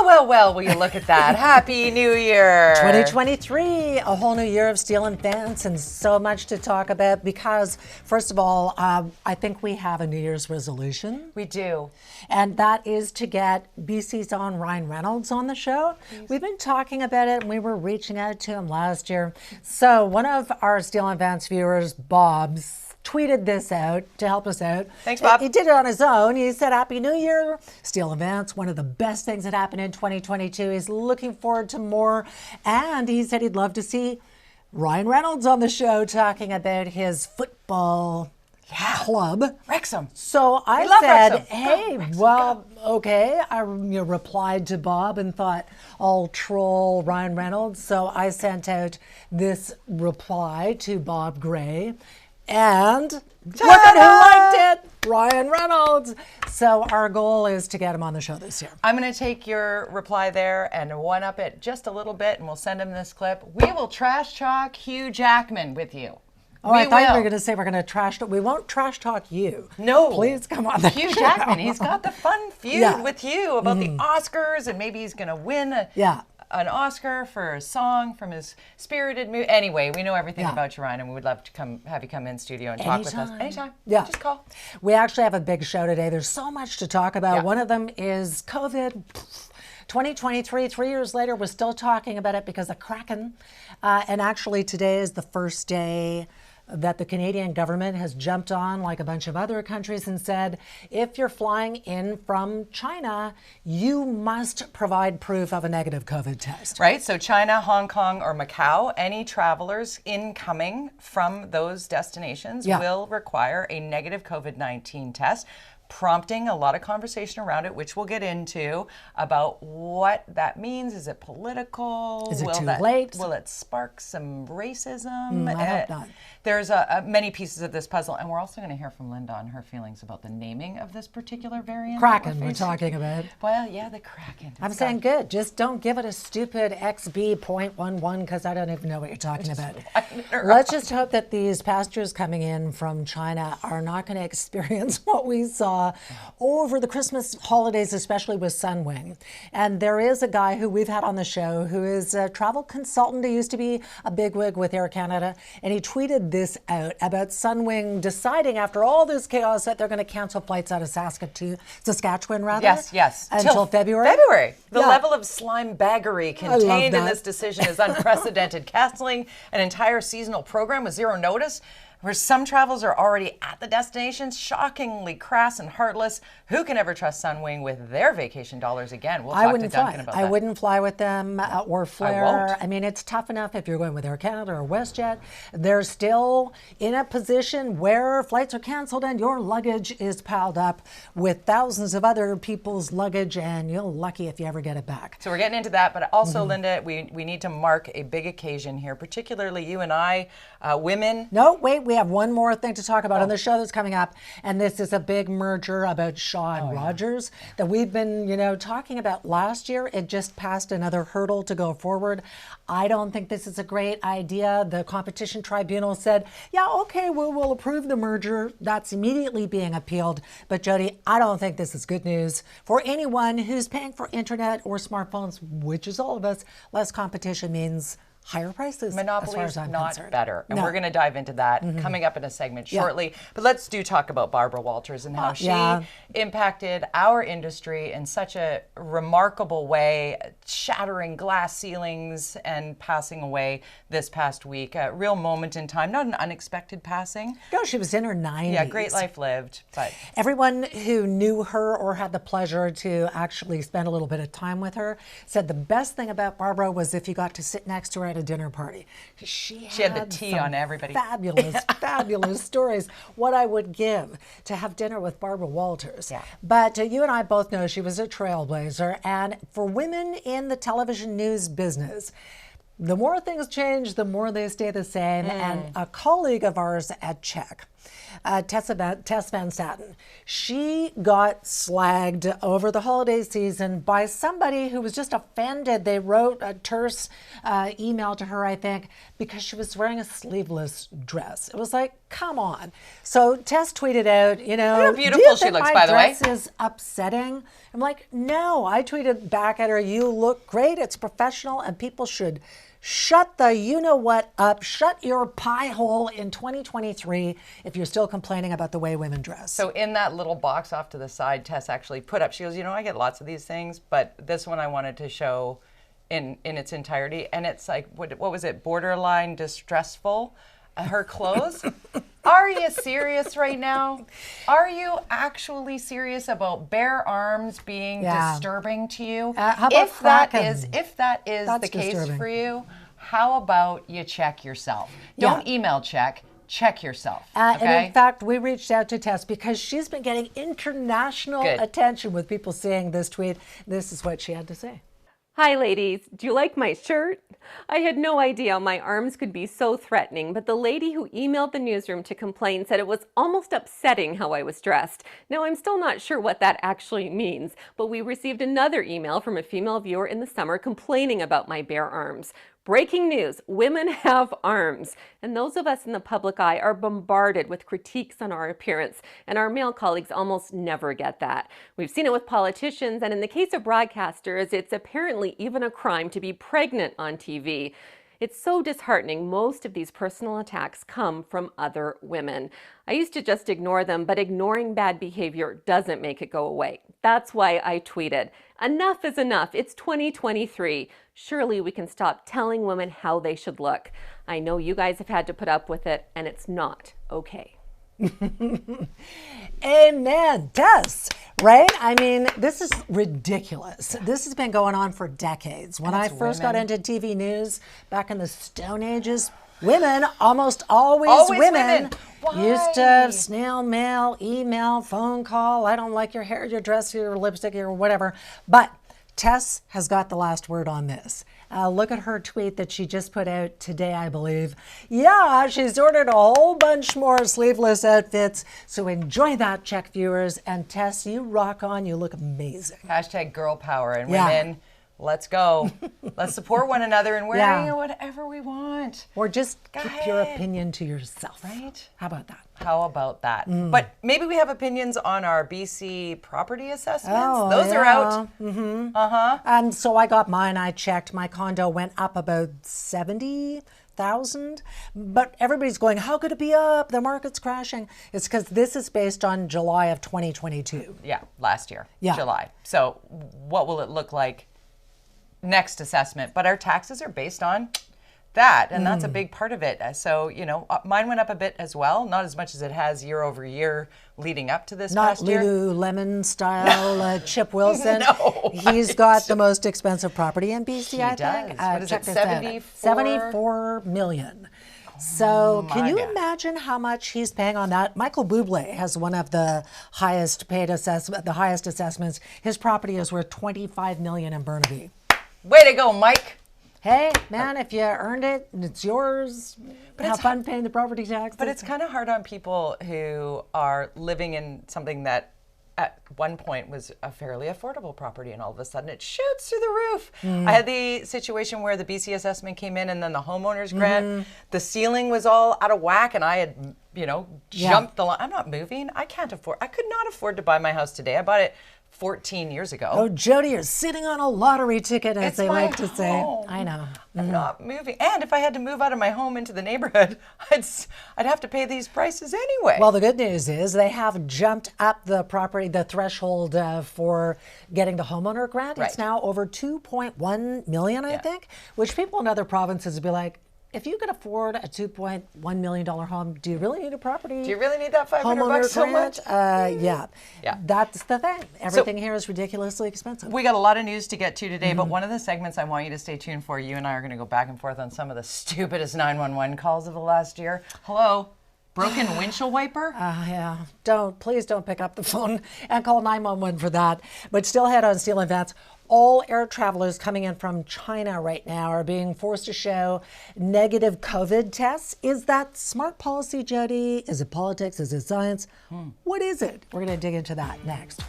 Well, will you look at that? Happy New Year. 2023, a whole new year of Steele and Vance, and so much to talk about because, first of all, I think we have a New Year's resolution. We do. And that is to get BC's own Ryan Reynolds on the show. Please. We've been talking about it, and we were reaching out to him last year. So one of our Steele and Vance viewers, Bob's, tweeted this out to help us out. Thanks, Bob. He did it on his own. He said, Happy New Year, Steele and Vance. One of the best things that happened in 2022. He's looking forward to more. And he said he'd love to see Ryan Reynolds on the show talking about his football club. Wrexham. So I said, hey, well, okay. I replied to Bob and thought, I'll troll Ryan Reynolds. So I sent out this reply to Bob Gray. And look at who liked it, Ryan Reynolds. So our goal is to get him on the show this year. I'm going to take your reply there and one-up it just a little bit, and we'll send him this clip. We will trash talk Hugh Jackman with you. I thought you were going to say we're going to trash talk. We won't trash talk you. No. Please come on the Hugh show. Jackman, he's got the fun feud with you about the Oscars, and maybe he's going to win an Oscar for a song from his Spirited movie. Anyway, we know everything about you, Ryan, and we would love to have you come in studio and talk with us. Anytime. Yeah. Just call. We actually have a big show today. There's so much to talk about. Yeah. One of them is COVID. 2023, 3 years later, we're still talking about it because of Kraken. And actually, today is the first day that the Canadian government has jumped on, like a bunch of other countries, and said, if you're flying in from China, you must provide proof of a negative COVID test. Right, so China, Hong Kong, or Macau, any travelers incoming from those destinations will require a negative COVID-19 test, prompting a lot of conversation around it, which we'll get into, about what that means. Is it political? Is it too late? Will it spark some racism? I hope not. There's many pieces of this puzzle, and we're also going to hear from Linda on her feelings about the naming of this particular variant. Kraken, we're talking about. Well, yeah, the Kraken. I'm saying good. Just don't give it a stupid XB.11 because I don't even know what you're talking about. Let's just hope that these passengers coming in from China are not going to experience what we saw over the Christmas holidays, especially with Sunwing. And there is a guy who we've had on the show who is a travel consultant. He used to be a bigwig with Air Canada, and he tweeted this out about Sunwing deciding after all this chaos that they're going to cancel flights out of Saskatchewan, rather. Yes. Until February. The level of slime baggery contained in this decision is unprecedented. Canceling an entire seasonal program with zero notice, where some travelers are already at the destinations, shockingly crass and heartless. Who can ever trust Sunwing with their vacation dollars again? We'll talk to Duncan about that. I wouldn't fly with them or Flair. I won't. I mean, it's tough enough if you're going with Air Canada or WestJet. They're still in a position where flights are canceled and your luggage is piled up with thousands of other people's luggage, and you're lucky if you ever get it back. So we're getting into that, but also, Linda, we need to mark a big occasion here, particularly you and I, women. No, wait, we have one more thing to talk about on the show that's coming up, and this is a big merger about Shaw and Rogers that we've been, talking about last year. It just passed another hurdle to go forward. I don't think this is a great idea. The Competition Tribunal said, okay, we'll approve the merger. That's immediately being appealed. But Jody, I don't think this is good news for anyone who's paying for internet or smartphones, which is all of us. Less competition means higher prices. Monopoly is not concerned. better. And we're going to dive into that coming up in a segment shortly. But let's talk about Barbara Walters and how she impacted our industry in such a remarkable way, shattering glass ceilings and passing away this past week. A real moment in time, not an unexpected passing. No, she was in her 90s. Yeah, great life lived. But everyone who knew her or had the pleasure to actually spend a little bit of time with her said the best thing about Barbara was if you got to sit next to her at a dinner party. She had the tea on everybody. Fabulous stories. What I would give to have dinner with Barbara Walters. Yeah. But you and I both know she was a trailblazer. And for women in the television news business, the more things change, the more they stay the same. And a colleague of ours at Czech Tess Van Satin. She got slagged over the holiday season by somebody who was just offended. They wrote a terse email to her, I think, because she was wearing a sleeveless dress. It was like, come on. So Tess tweeted out, Look how beautiful she looks, by the way. My dress is upsetting. I'm like, no. I tweeted back at her, you look great. It's professional, and people should shut the you-know-what up. Shut your pie hole in 2023 if you're still complaining about the way women dress. So in that little box off to the side, Tess actually put up, she goes, I get lots of these things, but this one I wanted to show in its entirety. And it's like, what was it, borderline distressful? Her clothes? Are you serious right now? Are you actually serious about bare arms being disturbing to you? How about if that is That's the case disturbing. for you, how about you check yourself? Don't email check yourself. Okay? And in fact, we reached out to Tess because she's been getting international attention with people seeing this tweet. This is what she had to say. Hi ladies, do you like my shirt? I had no idea my arms could be so threatening, but the lady who emailed the newsroom to complain said it was almost upsetting how I was dressed. Now I'm still not sure what that actually means, but we received another email from a female viewer in the summer complaining about my bare arms. Breaking news, women have arms, and those of us in the public eye are bombarded with critiques on our appearance, and our male colleagues almost never get that. We've seen it with politicians, and in the case of broadcasters, it's apparently even a crime to be pregnant on TV. It's so disheartening. Most of these personal attacks come from other women. I used to just ignore them, but ignoring bad behavior doesn't make it go away. That's why I tweeted, "Enough is enough. It's 2023. Surely we can stop telling women how they should look. I know you guys have had to put up with it, and it's not okay." Amen, Tess, right? I mean, this is ridiculous. This has been going on for decades. When I first got into TV news back in the Stone Ages, women, almost always women. Used to snail mail, email, phone call. I don't like your hair, your dress, your lipstick, or whatever. But Tess has got the last word on this. Look at her tweet that she just put out today, I believe. Yeah, she's ordered a whole bunch more sleeveless outfits. So enjoy that, Czech viewers. And Tess, you rock on. You look amazing. Hashtag girl power. And women, let's go. Let's support one another in wearing whatever we want. Or just keep your opinion to yourself. Right? How about that? How about that? But maybe we have opinions on our BC property assessments. Those are out. So I got mine. I checked. My condo went up about 70,000. But everybody's going, how could it be up? The market's crashing. It's because this is based on July of 2022. Yeah, last year, July. So what will it look like next assessment? But our taxes are based on that, and that's a big part of it. So, mine went up a bit as well, not as much as it has year over year leading up to this past year. Not Lululemon style Chip Wilson. No, He's got the most expensive property in BC, I think. What is it, 74 million. So can you imagine how much he's paying on that? Michael Bublé has one of the highest assessments. His property is worth $25 million in Burnaby. Way to go, Mike. Hey, man, if you earned it, it's yours. But have fun paying the property tax. But it's kind of hard on people who are living in something that at one point was a fairly affordable property, and all of a sudden it shoots through the roof. I had the situation where the BC assessment came in, and then the homeowner's grant, the ceiling was all out of whack, and I had, jumped the line. I'm not moving. I could not afford to buy my house today. I bought it 14 years ago. Oh, Jody, you're sitting on a lottery ticket, as they like to say. I know. I'm not moving. And if I had to move out of my home into the neighborhood, I'd have to pay these prices anyway. Well, the good news is they have jumped up the threshold for getting the homeowner grant. Right. It's now over 2.1 million, I think, which people in other provinces would be like, if you could afford a $2.1 million home, do you really need a property? Do you really need that $500 so much? Yeah. That's the thing. Everything here is ridiculously expensive. We got a lot of news to get to today, but one of the segments I want you to stay tuned for, you and I are going to go back and forth on some of the stupidest 911 calls of the last year. Hello? Broken windshield wiper? Yeah, please don't pick up the phone and call 911 for that. But still ahead on Steele and Vance, all air travelers coming in from China right now are being forced to show negative COVID tests. Is that smart policy, Jody? Is it politics? Is it science? What is it? We're going to dig into that next.